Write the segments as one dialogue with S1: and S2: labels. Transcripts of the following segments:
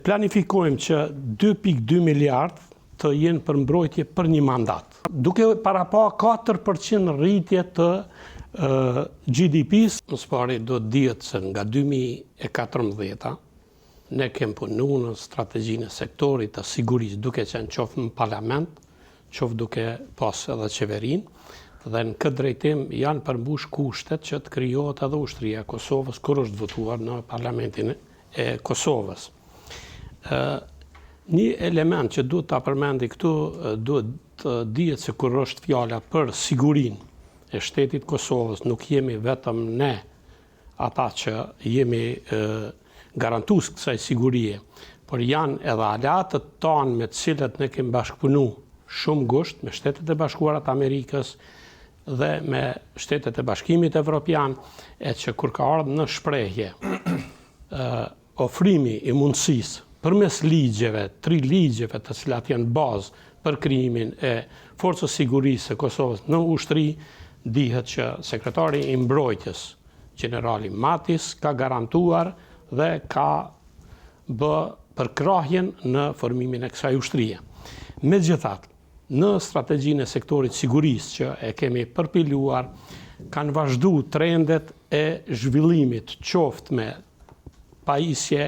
S1: Planifikojmë që 2.2 miliard të jenë për mbrojtje për një mandat. Duke para pa 4% rritje të GDP-s, më pari do të dihet se nga 2014 ne kemi punu në strategjinë e sektorit të sigurisë, duke qenë qoftë në parlament, qoftë duke pas edhe qeverinë, dhe në këtë drejtim janë përmbush kushtet që të krijohet edhe ushtria e Kosovës kur është votuar në parlamentin e Kosovës. Një element që duhet ta përmendi këtu, duhet të dihet se kur është fjala për sigurinë e shtetit Kosovës, nuk jemi vetëm ne ata që jemi garantues kësaj sigurie, por janë edhe aleatët tanë me të cilët ne kemi bashkëpunu shumë ngusht me Shtetet e Bashkuara të Amerikës dhe me Shtetet e Bashkimit Evropian, e që kur ka ardhur në shprehje ofrimi i mundësisë përmes ligjeve, 3 ligjeve të cilat janë bazë për krijimin e Forcës Sigurisë së Kosovës në ushtri, dihet që sekretari i mbrojtjes, generali Matis, ka garantuar dhe ka bë përkrahjen në formimin e kësaj ushtrie. Megjithatë, në strategjinë e sektorit sigurisë që e kemi përpiluar, kanë vazhduar trendet e zhvillimit, qoftë me pajisje,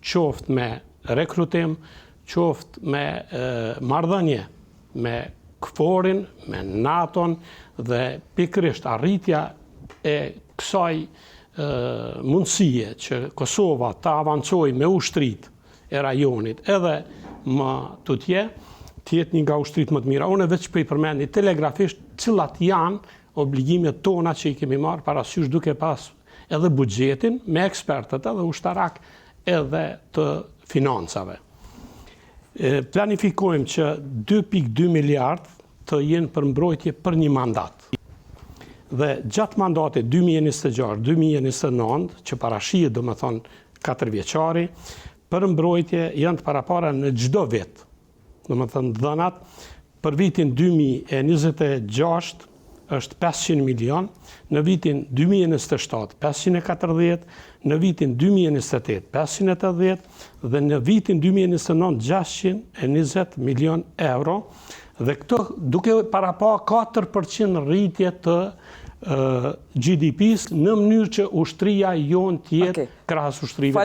S1: qoftë me rekrutim, qoftë me marrëdhënie me KFOR-in, me NATO-n dhe pikërisht arritja e kësaj mundësie që Kosova të avancojë me ushtrit e rajonit edhe më tutje, të jetë një nga ushtrit më të mira. Unë veç për i përmendi telegrafisht cilat janë obligimet tona që i kemi marrë parasysh duke pas edhe buxhetin me ekspertët edhe ushtarak edhe të financave. Planifikojmë që 2.2 miliard të jenë për mbrojtje për një mandat. Dhe gjatë mandatit 2026-2029, që parashihet do më thonë 4 vjeçari, për mbrojtje janë të parapara në çdo vit. Do më thënë dhënat, për vitin 2026 është 500 milion, në vitin 2027 540, në vitin 2028 580 dhe në vitin 2029 620 milion euro, dhe këto duke para pa 4% rritje të GDP-s në mënyrë që ushtria jonë të jetë krahas ushtrive tjera.